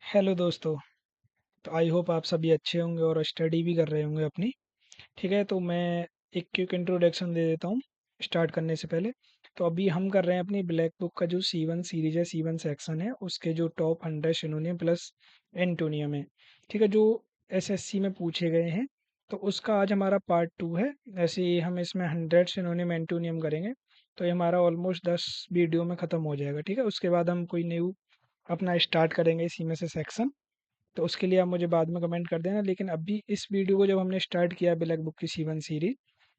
Hello दोस्तों। तो I hope आप सभी अच्छे होंगे और स्टडी भी कर रहे होंगे अपनी। ठीक है, तो मैं एक क्विक इंट्रोडक्शन दे देता हूँ स्टार्ट करने से पहले। तो अभी हम कर रहे हैं अपनी ब्लैक बुक का जो C1 सीरीज है, C1 सेक्शन है, उसके जो टॉप 100 सिनोनियम प्लस एंटोनियम है। ठीक है, जो SSC में पूछे गए हैं। तो उसका आज हमारा पार्ट 2 है। ऐसे ही हम इसमें 100 सिनोनियम एंटोनियम करेंगे। तो ये हमारा ऑलमोस्ट 10 वीडियो में ख़त्म हो जाएगा। ठीक है, उसके बाद हम कोई न्यू अपना स्टार्ट करेंगे इसी में से सेक्शन। तो उसके लिए आप मुझे बाद में कमेंट कर देना, लेकिन अभी इस वीडियो को जब हमने स्टार्ट किया ब्लैक बुक की C1 सीरीज,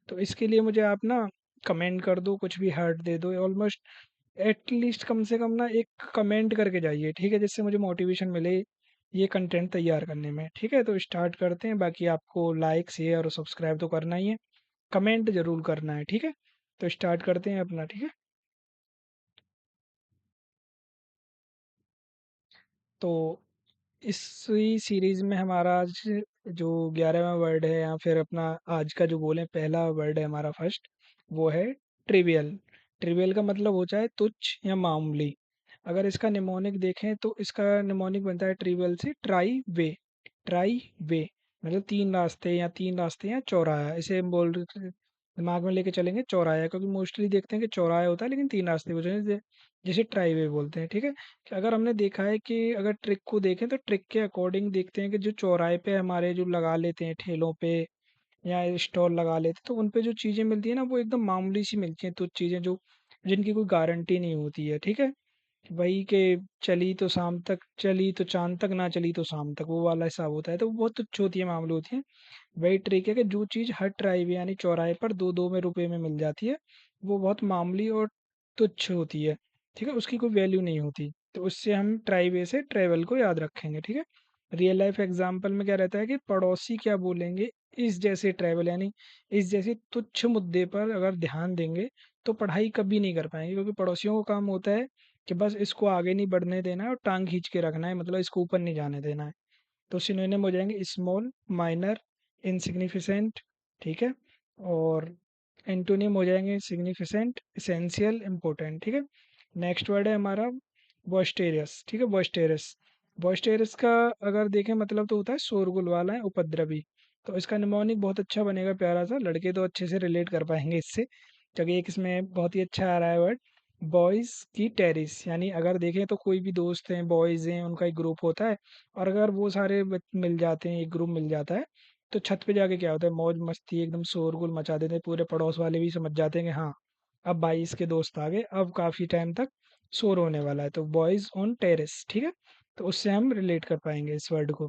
तो इसके लिए मुझे आप ना कमेंट कर दो, कुछ भी हार्ट दे दो, ऑलमोस्ट एटलीस्ट कम से कम ना एक कमेंट करके जाइए। ठीक है, जिससे मुझे मोटिवेशन मिले ये कंटेंट तैयार करने में। ठीक है, तो स्टार्ट करते हैं। बाकी आपको लाइक शेयर और सब्सक्राइब तो करना ही है, कमेंट जरूर करना है। ठीक है, तो स्टार्ट करते हैं अपना। ठीक है, तो इसी सीरीज में हमारा आज जो 11वां वर्ड है, या फिर अपना आज का जो बोले पहला वर्ड है हमारा फर्स्ट, वो है ट्रिवियल। ट्रिवियल का मतलब होता है तुच्छ या मामूली। अगर इसका निमोनिक देखें तो इसका निमोनिक बनता है ट्रिवियल से ट्राई वे। ट्राई वे मतलब तीन रास्ते, या तीन रास्ते या चौराहा, इसे हम बोल दिमाग में लेके चलेंगे चौराहा, क्योंकि मोस्टली देखते हैं कि चौराहा होता है लेकिन तीन रास्ते होते हैं, जिसे ट्राई वे बोलते हैं। ठीक है, कि अगर हमने देखा है कि अगर ट्रिक को देखें तो ट्रिक के अकॉर्डिंग देखते हैं कि जो चौराहे पे हमारे जो लगा लेते हैं ठेलों पे या स्टॉल लगा लेते हैं, तो उन पे जो चीज़ें मिलती है ना, वो एकदम मामूली सी मिलती हैं, तो चीज़ें जो जिनकी कोई गारंटी नहीं होती है। ठीक है, वही के चली तो शाम तक, चली तो चांद तक, ना चली तो शाम तक, वो वाला हिसाब होता है, तो वो बहुत तुच्छ होती है, मामूली होती है। वही ट्रिक है कि जो चीज़ हर ट्राई वे यानी चौराहे पर दो दो में रुपए में मिल जाती है, वो बहुत मामूली और तुच्छ होती है। ठीक है, उसकी कोई वैल्यू नहीं होती। तो उससे हम ट्राई वे से ट्रेवल को याद रखेंगे। ठीक है, रियल लाइफ एग्जाम्पल में क्या रहता है कि पड़ोसी क्या बोलेंगे, इस जैसे ट्रेवल यानी इस जैसे तुच्छ मुद्दे पर अगर ध्यान देंगे तो पढ़ाई कभी नहीं कर पाएंगे, क्योंकि पड़ोसियों का काम होता है कि बस इसको आगे नहीं बढ़ने देना है और टांग खींच के रखना है, मतलब इसको ऊपर नहीं जाने देना है। तो सिनोनिम हो जाएंगे स्मॉल, माइनर, इनसिग्निफिकेंट। ठीक है, और एंटोनिम हो जाएंगे सिग्निफिकेंट, इसेंशियल, इंपॉर्टेंट। ठीक है, नेक्स्ट वर्ड है हमारा बॉस्टेरियस। ठीक है, बॉस्टेरियस। बॉस्टेरियस का अगर देखें मतलब तो होता है शोरगुल वाला है, उपद्रवी। तो इसका निमोनिक बहुत अच्छा बनेगा, प्यारा सा, लड़के तो अच्छे से रिलेट कर पाएंगे इससे, क्योंकि एक इसमें बहुत ही अच्छा आ रहा है वर्ड, बॉयज़ की टेरिस। यानी अगर देखें तो कोई भी दोस्त हैं, बॉयज़ हैं, उनका एक ग्रुप होता है, और अगर वो सारे मिल जाते हैं, एक ग्रुप मिल जाता है, तो छत पे जाके क्या होता है, मौज मस्ती एकदम शोरगुल मचा देते हैं, पूरे पड़ोस वाले भी समझ जाते हैं कि हाँ अब भाई इसके दोस्त आ गए, अब काफ़ी टाइम तक शोर होने वाला है। तो बॉयज़ ऑन टेरेस। ठीक है, तो उससे हम रिलेट कर पाएंगे इस वर्ड को,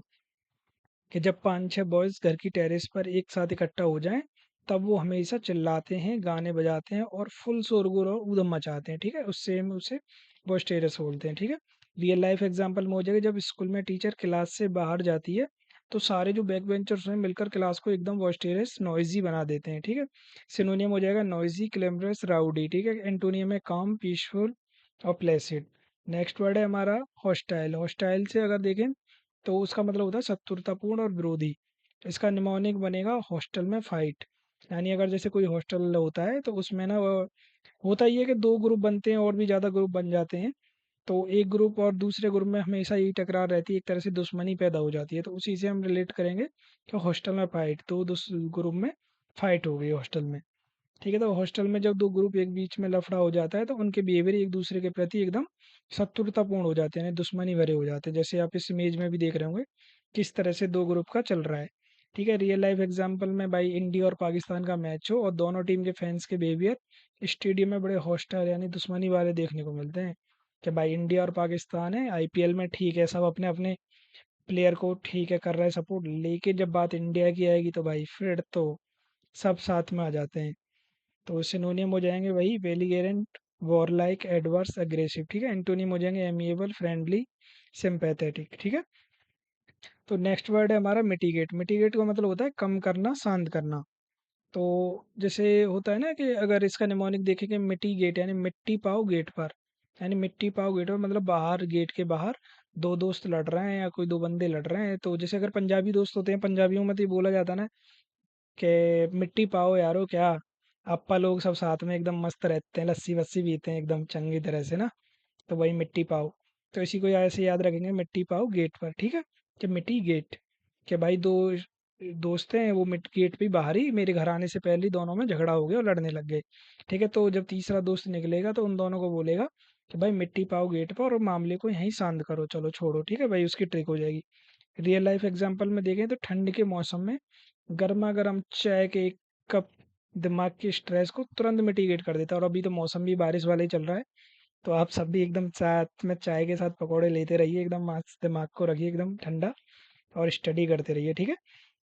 कि जब पांच छह बॉयज घर की टेरेस पर एक साथ इकट्ठा हो जाएं, तब वो हमेशा चिल्लाते हैं, गाने बजाते हैं और फुल शोरगुल और ऊधम मचाते हैं। ठीक है, उससे हम उसे बॉयस्टेरस बोलते हैं। ठीक है, रियल लाइफ एग्जांपल में हो जाएगा, जब स्कूल में टीचर क्लास से बाहर जाती है, तो सारे जो बैक बेंचर्स हैं मिलकर क्लास को एकदम बॉयस्टेरस नॉइजी बना देते हैं। ठीक है, सिनोनियम हो जाएगा नॉइजी, क्लेमरस, राउडी। ठीक है, एंटोनियम है काम, पीसफुल और प्लेसिड। नेक्स्ट वर्ड है हमारा हॉस्टाइल। हॉस्टाइल से अगर देखें तो उसका मतलब होता है शत्रुतापूर्ण और विरोधी। तो इसका निमोनिक बनेगा हॉस्टल में फाइट। यानी अगर जैसे कोई हॉस्टल होता है तो उसमें ना वो होता ही है कि दो ग्रुप बनते हैं और भी ज़्यादा ग्रुप बन जाते हैं। तो एक ग्रुप और दूसरे ग्रुप में हमेशा यही टकरार रहती है, एक तरह से दुश्मनी पैदा हो जाती है। तो उसी से हम रिलेट करेंगे कि हॉस्टल में फाइट, तो ग्रुप में फाइट हो गई हॉस्टल में। ठीक है, तो हॉस्टल में जब दो ग्रुप एक बीच में लफड़ा हो जाता है, तो उनके बिहेवियर एक दूसरे के प्रति एकदम शत्रुतापूर्ण हो जाते हैं, यानी दुश्मनी भरे हो जाते हैं, जैसे आप इस इमेज में भी देख रहे होंगे किस तरह से दो ग्रुप का चल रहा है। ठीक है, रियल लाइफ एग्जांपल में भाई इंडिया और पाकिस्तान का मैच हो और दोनों टीम के फैंस के बिहेवियर स्टेडियम में बड़े हॉस्टाइल यानी दुश्मनी वाले देखने को मिलते हैं। कि भाई इंडिया और पाकिस्तान है आईपीएल में, ठीक है, सब अपने अपने प्लेयर को ठीक है कर रहा है सपोर्ट, लेकिन जब बात इंडिया की आएगी तो भाई फिर तो सब साथ में आ जाते हैं। तो सिनोनियम हो जाएंगे वही बेलिगेरेंट, वॉरलाइक, एडवर्स, अग्रेसिव। ठीक है, एंटोनिम हो जाएंगे एमिएबल, फ्रेंडली, सिंपैथेटिक। ठीक है, तो नेक्स्ट वर्ड है हमारा मिटिगेट। मिटिगेट का मतलब होता है कम करना, शांत करना। तो जैसे होता है ना कि अगर इसका निमोनिक देखेंगे मिटिगेट यानी मिट्टी पाओ गेट पर। यानी मिट्टी पाओ गेट पर मतलब बाहर, गेट के बाहर दो दोस्त लड़ रहे हैं या कोई दो बंदे लड़ रहे हैं। तो जैसे अगर पंजाबी दोस्त होते हैं, पंजाबियों में तो ये बोला जाता है ना कि मिट्टी पाओ यारो क्या, अप्पा लोग सब साथ में एकदम मस्त रहते हैं, लस्सी वस्सी पीते हैं एकदम चंगी तरह से ना, तो वही मिट्टी पाओ। तो इसी को ऐसे याद रखेंगे, मिट्टी पाओ गेट पर, ठीक है। कि मिट्टी गेट, कि भाई दो दोस्त हैं, वो मिट गेट पे बाहर ही मेरे घर आने से पहले ही दोनों में झगड़ा हो गया और लड़ने लग गए। ठीक है, तो जब तीसरा दोस्त निकलेगा तो उन दोनों को बोलेगा कि भाई मिट्टी पाओ गेट पर और मामले को यहीं शांत करो, चलो छोड़ो, ठीक है भाई, उसकी ट्रिक हो जाएगी। रियल लाइफ एग्जांपल में देखें तो ठंड के मौसम में गर्मा गर्म चाय के एक कप दिमाग के स्ट्रेस को तुरंत मिटिगेट कर देता है। और अभी तो मौसम भी बारिश वाला ही चल रहा है, तो आप सब भी एकदम साथ में चाय के साथ पकौड़े लेते रहिए, एकदम मस्त दिमाग को रखिए एकदम ठंडा, और स्टडी करते रहिए, ठीक है।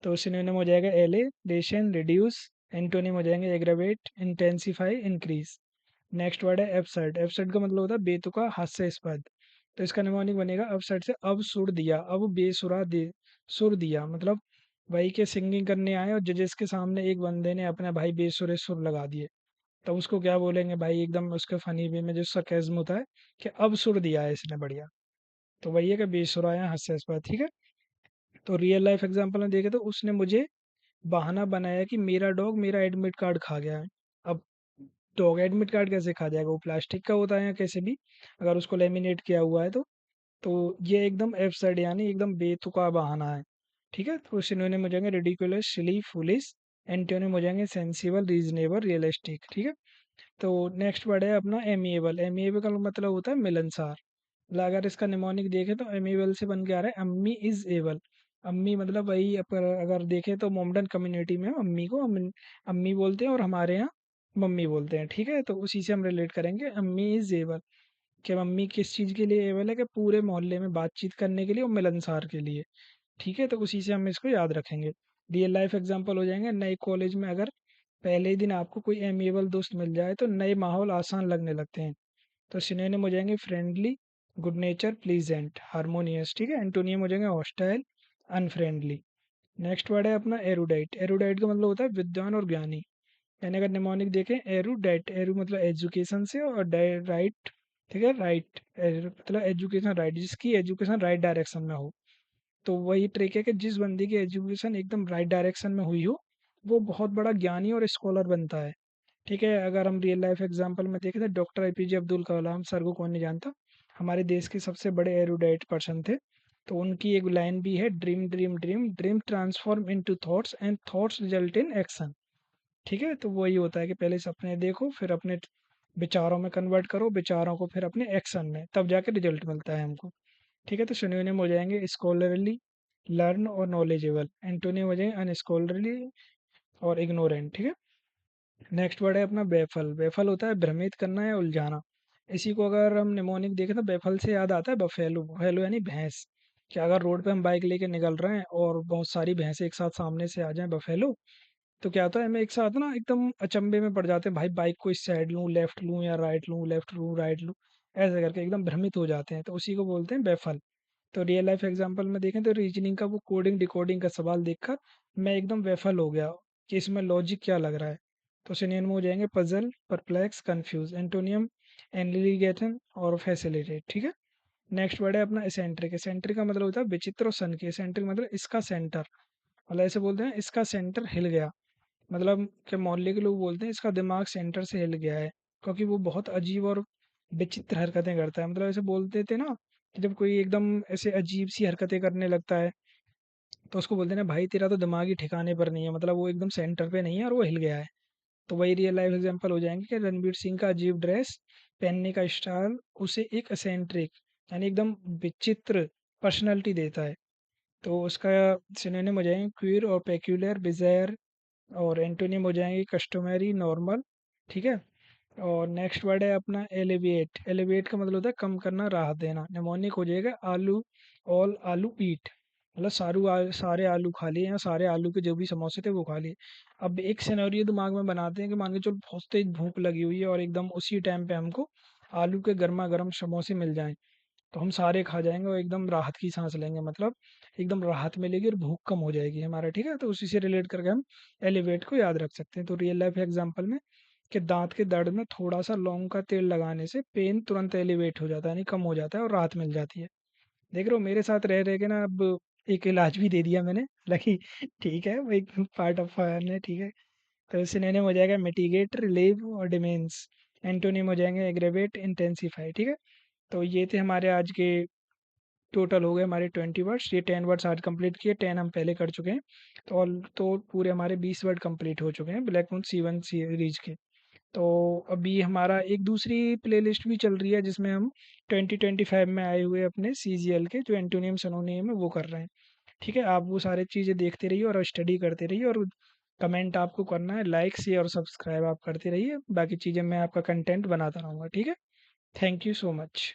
तो सिनोनिम हो जाएगा एलेशन, रिड्यूस। एंटोनिम हो जाएंगे aggravate, intensify, increase. Next word है एब्सर्ड। एब्सर्ड का मतलब होता है बेतुका, हास्यास्पद। तो इसका निमोनिक बनेगा अपसर्ड से अब सुर दिया, अब बेसुरा दे सुर दिया, मतलब भाई के सिंगिंग करने आए और जजेस के सामने एक बंदे ने अपने भाई बेसुरे सुर लगा दिए, तो उसको क्या बोलेंगे भाई, एकदम उसके फनी वे में जो सरकेज़्म होता है, कि अब सुर दिया है इसने बढ़िया। तो वही है कि बेसुरा या हास्यास्पद, ठीक है। तो रियल लाइफ एग्जांपल में देखे तो उसने मुझे बहाना बनाया कि मेरा डॉग मेरा एडमिट कार्ड खा गया है। अब डॉग एडमिट कार्ड कैसे खा जाएगा, वो प्लास्टिक का होता है या कैसे भी, अगर उसको लेमिनेट किया हुआ है तो ये एकदम एब्सर्ड यानी एकदम बेतुका बहाना है, ठीक है। तो सिनोनिम हो जाएंगे रिडिकुलस, सिली, फूलिश। एंटोनिम हो जाएंगे सेंसिबल, रीजनेबल, रियलिस्टिक, ठीक है। तो नेक्स्ट वर्ड है अपना एमिएबल। एमिएबल का मतलब होता है मिलनसार। मतलब अगर इसका निमोनिक देखें तो एमिएबल से बन के आ रहा है अम्मी इज एबल। अम्मी मतलब वही, अगर देखें तो मोमडन कम्युनिटी में अम्मी को अम्मी बोलते हैं, और हमारे यहाँ मम्मी बोलते हैं, ठीक है। तो उसी से हम रिलेट करेंगे अम्मी इज एबल, कि मम्मी किस चीज़ के लिए एबल है, कि पूरे मोहल्ले में बातचीत करने के लिए और मिलनसार के लिए, ठीक है। तो उसी से हम इसको याद रखेंगे। रियल लाइफ एग्जांपल हो जाएंगे, नए कॉलेज में अगर पहले ही दिन आपको कोई एमिएबल दोस्त मिल जाए तो नए माहौल आसान लगने लगते हैं। तो सिनोनिम हो जाएंगे friendly, good nature, pleasant, harmonious, ठीक है। एंटोनियम हो जाएंगे हॉस्टाइल, अनफ्रेंडली। नेक्स्ट वर्ड है अपना एरुडाइट। एरुडाइट का मतलब होता है विद्वान और ज्ञानी। यानी अगर निमोनिक देखें, एरुडाइट, एरु मतलब एजुकेशन से, और राइट, ठीक है, राइट मतलब एजुकेशन राइट, जिसकी एजुकेशन राइट डायरेक्शन में हो। तो वही ट्रिक है कि जिस बंदे की एजुकेशन एकदम राइट डायरेक्शन में हुई हो, वो बहुत बड़ा ज्ञानी और स्कॉलर बनता है, ठीक है। अगर हम रियल लाइफ एग्जांपल में देखें तो doctor APJ Abdul Kalam sir को कौन नहीं जानता, हमारे देश के सबसे बड़े एरुडाइट पर्सन थे। तो उनकी एक लाइन भी है, dream dream dream, dream transform into thoughts and thoughts result in action, ठीक है। तो वही होता है कि पहले सपने देखो, फिर अपने विचारों में कन्वर्ट करो, विचारों को फिर अपने एक्शन में, तब जाके रिजल्ट मिलता है हमको, ठीक है। तो सिनोनिम हो जाएंगे स्कॉलरली, लर्न और नॉलेजेबल। एंटोनिम हो जाएंगे अनस्कॉलरली और इग्नोरेंट, ठीक है। नेक्स्ट वर्ड है अपना बेफल। बेफल होता है भ्रमित करना या उलझाना। इसी को अगर हम निमोनिक देखें तो बेफल से याद आता है बफेलो। बफेलो यानी भैंस। कि अगर रोड पे हम बाइक लेके निकल रहे हैं और बहुत सारी भैंसें एक साथ सामने से आ जाएं, बफेलो, तो क्या होता है, हमें एक साथ ना एकदम अचंभे में पड़ जाते हैं, भाई बाइक को इस साइड लूँ, लेफ्ट लूँ या राइट लूँ, लेफ्ट लूँ राइट लूँ, ऐसे करके एकदम भ्रमित हो जाते हैं, तो उसी को बोलते हैं बेफल। तो रियल लाइफ एग्जांपल में देखें तो रीजनिंग का वो कोडिंग डिकोडिंग का सवाल देखकर मैं एकदम बेफल हो गया कि इसमें लॉजिक क्या लग रहा है। तो सिनोनिम हो जाएंगे पजल, परप्लेक्स, कंफ्यूज। एंटोनियम एनलिगेटन और फैसिलिटेट, ठीक है। नेक्स्ट वर्ड है अपना एसेंट्रिक। एसेंट्रिक का मतलब होता है विचित्र और सनकी। एसेंट्रिक मतलब इसका सेंटर, मतलब ऐसे बोलते हैं इसका सेंटर हिल गया, मतलब कि मोहल्ले के लोग बोलते हैं इसका दिमाग सेंटर से हिल गया है, क्योंकि वो बहुत अजीब और विचित्र हरकतें करता है। मतलब ऐसे बोलते थे ना कि जब कोई एकदम ऐसे अजीब सी हरकतें करने लगता है, तो उसको बोलते हैं ना भाई तेरा तो दिमाग ही ठिकाने पर नहीं है, मतलब वो एकदम सेंटर पे नहीं है और वो हिल गया है। तो वही रियल लाइफ एग्जांपल हो जाएंगे कि रणवीर सिंह का अजीब ड्रेस पहनने का स्टाइल उसे एक असेंट्रिक यानी एकदम विचित्र पर्सनैलिटी देता है। तो उसका सिनोनिम हो जाएंगे क्वीर और पेक्यूलर, बिजायर, और एंटोनिम हो जाएंगे कस्टमरी, नॉर्मल, ठीक है। और नेक्स्ट वर्ड है अपना एलिविएट। एलिविएट का मतलब होता है कम करना, राहत देना। निमोनिक हो जाएगा आलू, ऑल आलू ईट, मतलब सारे आलू खा लिए, या सारे आलू के जो भी समोसे थे वो खा लिए। अब एक सिनेरियो दिमाग में बनाते हैं कि मान के चलो बहुत तेज भूख लगी हुई है और एकदम उसी टाइम पे हमको आलू के गर्मा गर्म समोसे मिल जाएं, तो हम सारे खा जाएंगे और एकदम राहत की सांस लेंगे, मतलब एकदम राहत मिलेगी और भूख कम हो जाएगी हमारा, ठीक है। तो उसी से रिलेट करके हम एलिवेट को याद रख सकते हैं। तो रियल लाइफ एग्जांपल में कि दांत के दर्द में थोड़ा सा लौंग का तेल लगाने से पेन तुरंत एलिवेट हो जाता है, यानी कम हो जाता है और राहत मिल जाती है। देख रहे हो मेरे साथ रह रह के ना, अब एक इलाज भी दे दिया मैंने लकी, ठीक है, वो एक पार्ट ऑफ फायर है, ठीक है। तो सिनोनिम हो जाएगा मिटिगेट, रिलीव और डिमेंस। एंटोनिम हो जाएंगे एग्रेवेट, इंटेंसिफाई, ठीक है। तो ये थे हमारे आज के, टोटल हो गए हमारे 20 वर्ड्स। ये 10 वर्ड्स आज कंप्लीट किए, 10 हम पहले कर चुके हैं। तो पूरे हमारे 20 वर्ड कंप्लीट हो चुके हैं ब्लैक मून C1 सीरीज के। तो अभी हमारा एक दूसरी प्लेलिस्ट भी चल रही है जिसमें हम 2025 में आए हुए अपने CGL के जो एंटोनियम सिनोनियम है वो कर रहे हैं। ठीक है, आप वो सारी चीज़ें देखते रहिए और स्टडी करते रहिए, और कमेंट आपको करना है, लाइक शेयर और सब्सक्राइब आप करते रहिए। बाकी चीज़ें मैं आपका कंटेंट बनाता रहूँगा। ठीक है, थैंक यू सो मच।